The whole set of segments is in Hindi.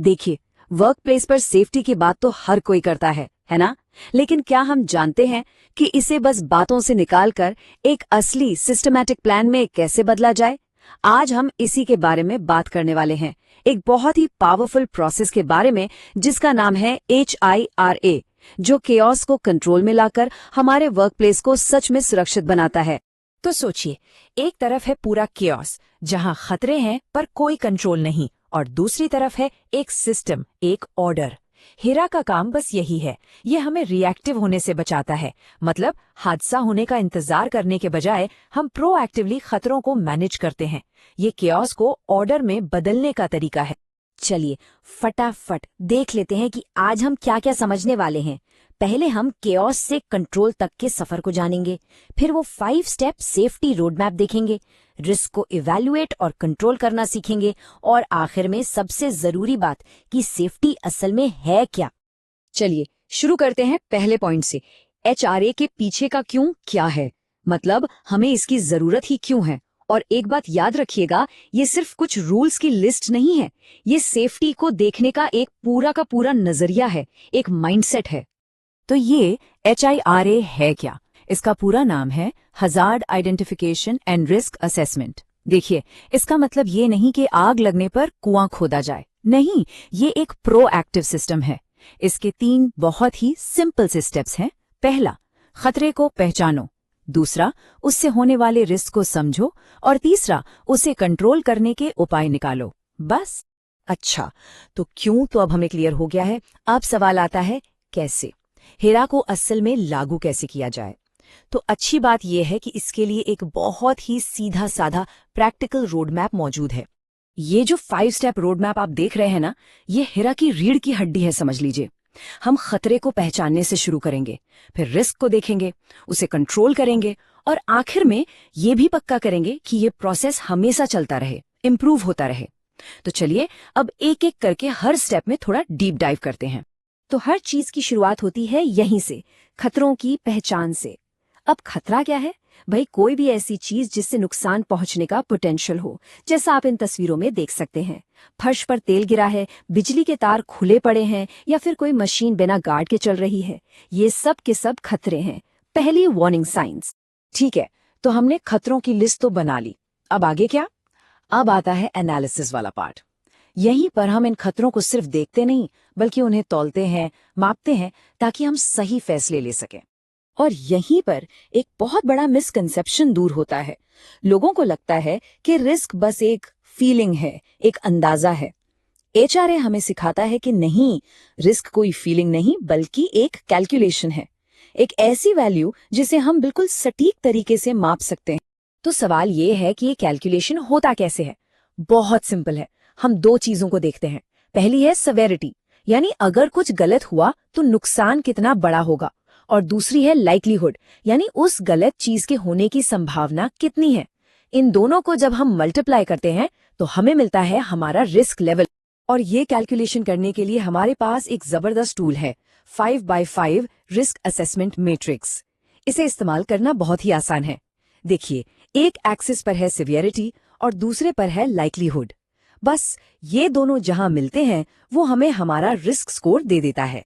देखिए, वर्क प्लेस पर सेफ्टी की बात तो हर कोई करता है ना? लेकिन क्या हम जानते हैं कि इसे बस बातों से निकालकर एक असली सिस्टमैटिक प्लान में कैसे बदला जाए? आज हम इसी के बारे में बात करने वाले हैं, एक बहुत ही पावरफुल प्रोसेस के बारे में जिसका नाम है HIRA, जो केओस को कंट्रोल में लाकर हमारे वर्क प्लेस को सच में सुरक्षित बनाता है। तो सोचिए, एक तरफ है पूरा केओस जहां खतरे हैं पर कोई कंट्रोल नहीं, और दूसरी तरफ है एक सिस्टम, एक ऑर्डर। हीरा का काम बस यही है, ये हमें रिएक्टिव होने से बचाता है। मतलब हादसा होने का इंतजार करने के बजाय हम प्रोएक्टिवली खतरों को मैनेज करते हैं। ये केओस को ऑर्डर में बदलने का तरीका है। चलिए फटाफट देख लेते हैं कि आज हम क्या क्या समझने वाले हैं। पहले हम केओस से कंट्रोल तक के सफर को जानेंगे, फिर वो 5 स्टेप सेफ्टी रोड मैप देखेंगे, रिस्क को इवैल्यूएट और कंट्रोल करना सीखेंगे, और आखिर में सबसे जरूरी बात कि सेफ्टी असल में है क्या। चलिए शुरू करते हैं पहले पॉइंट से। HRA के पीछे का क्यों क्या है, मतलब हमें इसकी जरूरत ही क्यों है। और एक बात याद रखिएगा, ये सिर्फ कुछ रूल्स की लिस्ट नहीं है, ये सेफ्टी को देखने का एक पूरा का पूरा नजरिया है, एक माइंडसेट है। तो ये HIRA है क्या? इसका पूरा नाम है hazard identification and risk assessment. देखिए, इसका मतलब ये नहीं कि आग लगने पर कुआं खोदा जाए, नहीं, ये एक प्रोएक्टिव सिस्टम है। इसके 3 बहुत ही सिंपल से स्टेप्स हैं। पहला, खतरे को पहचानो। दूसरा, उससे होने वाले रिस्क को समझो। और तीसरा, उसे कंट्रोल करने के उपाय निकालो। बस। अच्छा, तो क्यों तो अब हमें क्लियर हो गया है। अब सवाल आता है कैसे, हीरा को असल में लागू कैसे किया जाए। तो अच्छी बात यह है कि इसके लिए एक बहुत ही सीधा साधा प्रैक्टिकल रोड मैप मौजूद है। ये जो 5 स्टेप रोड मैप आप देख रहे हैं ना, ये हीरा की रीढ़ की हड्डी है, समझ लीजिए। हम खतरे को पहचानने से शुरू करेंगे, फिर रिस्क को देखेंगे, उसे कंट्रोल करेंगे, और आखिर में ये भी पक्का करेंगे कि ये प्रोसेस हमेशा चलता रहे, इम्प्रूव होता रहे। तो चलिए अब एक एक करके हर स्टेप में थोड़ा डीप डाइव करते हैं। तो हर चीज की शुरुआत होती है यहीं से, खतरों की पहचान से। अब खतरा क्या है? भाई, कोई भी ऐसी चीज जिससे नुकसान पहुंचने का पोटेंशियल हो, जैसा आप इन तस्वीरों में देख सकते हैं। फर्श पर तेल गिरा है, बिजली के तार खुले पड़े हैं, या फिर कोई मशीन बिना गार्ड के चल रही है। ये सब के सब खतरे हैं, पहली वार्निंग साइंस। ठीक है, तो हमने खतरों की लिस्ट तो बना ली, अब आगे क्या? अब आता है एनालिसिस वाला पार्ट। यहीं पर हम इन खतरों को सिर्फ देखते नहीं, बल्कि उन्हें तौलते हैं, मापते हैं, ताकि हम सही फैसले ले सकें। और यहीं पर एक बहुत बड़ा मिसकंसेप्शन दूर होता है। लोगों को लगता है कि रिस्क बस एक फीलिंग है, एक अंदाजा है। HRA हमें सिखाता है कि नहीं, रिस्क कोई फीलिंग नहीं बल्कि एक कैलकुलेशन है, एक ऐसी वैल्यू जिसे हम बिल्कुल सटीक तरीके से माप सकते हैं। तो सवाल ये है कि ये कैलकुलेशन होता कैसे है? बहुत सिंपल है। हम 2 चीजों को देखते हैं। पहली है सेवेरिटी, यानी अगर कुछ गलत हुआ तो नुकसान कितना बड़ा होगा, और दूसरी है लाइक्लीहुड, यानी उस गलत चीज के होने की संभावना कितनी है। इन दोनों को जब हम मल्टीप्लाई करते हैं तो हमें मिलता है हमारा रिस्क लेवल। और ये कैलकुलेशन करने के लिए हमारे पास एक जबरदस्त टूल है, 5x5 रिस्क असेसमेंट मैट्रिक्स। इसे इस्तेमाल करना बहुत ही आसान है। देखिए, एक एक्सिस पर है सिवियरिटी और दूसरे पर है लाइक्लीहुड। बस ये दोनों जहां मिलते हैं वो हमें हमारा रिस्क स्कोर दे देता है।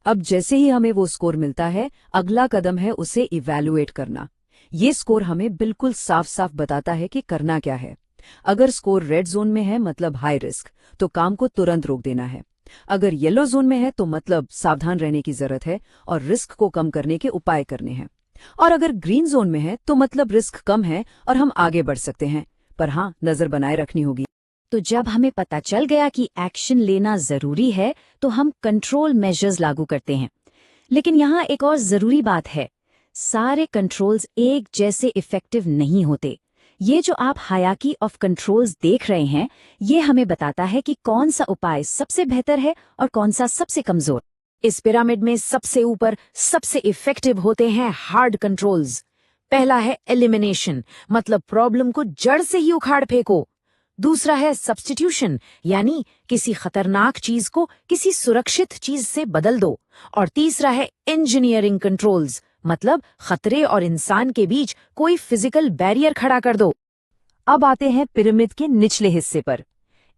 अब जैसे ही हमें वो स्कोर मिलता है, अगला कदम है उसे इवैल्यूएट करना। ये स्कोर हमें बिल्कुल साफ साफ बताता है कि करना क्या है। अगर स्कोर रेड जोन में है, मतलब हाई रिस्क, तो काम को तुरंत रोक देना है। अगर येलो जोन में है तो मतलब सावधान रहने की जरूरत है और रिस्क को कम करने के उपाय करने हैं। और अगर ग्रीन जोन में है तो मतलब रिस्क कम है और हम आगे बढ़ सकते हैं, पर हाँ, नजर बनाए रखनी होगी। तो जब हमें पता चल गया कि एक्शन लेना जरूरी है, तो हम कंट्रोल मेजर्स लागू करते हैं। लेकिन यहाँ एक और जरूरी बात है, सारे कंट्रोल्स एक जैसे इफेक्टिव नहीं होते। ये जो आप हायरार्की ऑफ कंट्रोल्स देख रहे हैं, ये हमें बताता है कि कौन सा उपाय सबसे बेहतर है और कौन सा सबसे कमजोर। इस पिरामिड में सबसे ऊपर सबसे इफेक्टिव होते हैं हार्ड कंट्रोल्स। पहला है एलिमिनेशन, मतलब प्रॉब्लम को जड़ से ही उखाड़ फेंको। दूसरा है सब्स्टिट्यूशन, यानी किसी खतरनाक चीज को किसी सुरक्षित चीज से बदल दो। और तीसरा है इंजीनियरिंग कंट्रोल्स, मतलब खतरे और इंसान के बीच कोई फिजिकल बैरियर खड़ा कर दो। अब आते हैं पिरामिड के निचले हिस्से पर।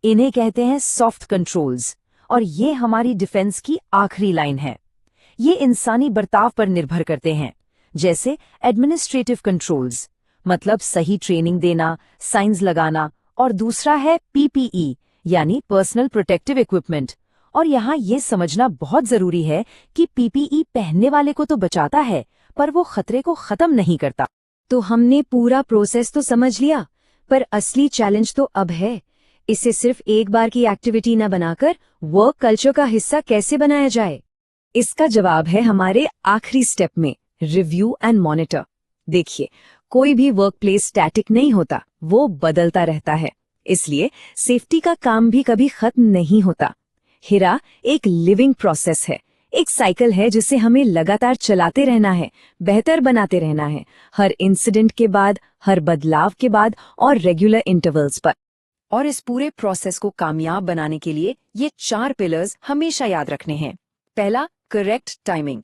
इन्हें कहते हैं सॉफ्ट कंट्रोल्स, और ये हमारी डिफेंस की आखिरी लाइन है। ये इंसानी बर्ताव पर निर्भर करते हैं, जैसे एडमिनिस्ट्रेटिव कंट्रोल्स, मतलब सही ट्रेनिंग देना, साइंस लगाना, और दूसरा है पीपीई यानी पर्सनल प्रोटेक्टिव इक्विपमेंट। और यहाँ ये समझना बहुत जरूरी है कि पीपीई पहनने वाले को तो बचाता है, पर वो खतरे को खत्म नहीं करता। तो हमने पूरा प्रोसेस तो समझ लिया, पर असली चैलेंज तो अब है, इसे सिर्फ एक बार की एक्टिविटी न बनाकर वर्क कल्चर का हिस्सा कैसे बनाया जाए। इसका जवाब है हमारे आखिरी स्टेप में, रिव्यू एंड मॉनिटर। देखिए, कोई भी वर्क प्लेस स्टैटिक नहीं होता, वो बदलता रहता है, इसलिए सेफ्टी का काम भी कभी खत्म नहीं होता। हिरा एक लिविंग प्रोसेस है, एक साइकिल है जिसे हमें लगातार चलाते रहना है, बेहतर बनाते रहना है, हर इंसिडेंट के बाद, हर बदलाव के बाद और रेगुलर इंटरवल्स पर। और इस पूरे प्रोसेस को कामयाब बनाने के लिए ये 4 पिलर्स हमेशा याद रखने हैं। पहला, करेक्ट टाइमिंग।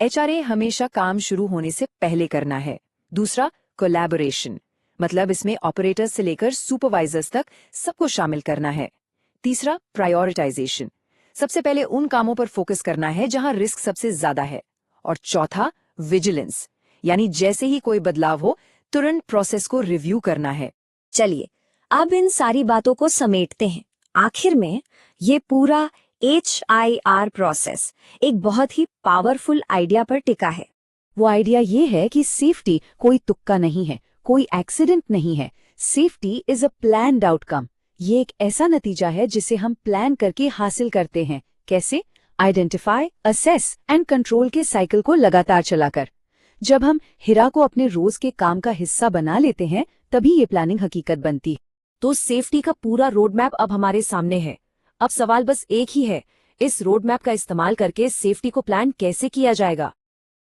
एचआरए हमेशा काम शुरू होने से पहले करना है। दूसरा, कोलैबोरेशन, मतलब इसमें ऑपरेटर्स से लेकर सुपरवाइजर्स तक सबको शामिल करना है। तीसरा, प्रायोरिटाइजेशन, सबसे पहले उन कामों पर फोकस करना है जहां रिस्क सबसे ज्यादा है। और चौथा, विजिलेंस, यानी जैसे ही कोई बदलाव हो तुरंत प्रोसेस को रिव्यू करना है। चलिए, अब इन सारी बातों को समेटते हैं। आखिर में ये पूरा HIR प्रोसेस एक बहुत ही पावरफुल आइडिया पर टिका है। वो आइडिया ये है कि सेफ्टी कोई तुक्का नहीं है, कोई एक्सीडेंट नहीं है। Safety is a planned outcome. ये एक ऐसा नतीजा है जिसे हम प्लान करके हासिल करते हैं। कैसे? आइडेंटिफाई, असेस एंड कंट्रोल के साइकिल को लगातार चलाकर। जब हम हिरा को अपने रोज के काम का हिस्सा बना लेते हैं, तभी ये प्लानिंग हकीकत बनती है। तो सेफ्टी का पूरा रोड मैप अब हमारे सामने है। अब सवाल बस एक ही है, इस रोड मैप का इस्तेमाल करके सेफ्टी को प्लान कैसे किया जाएगा।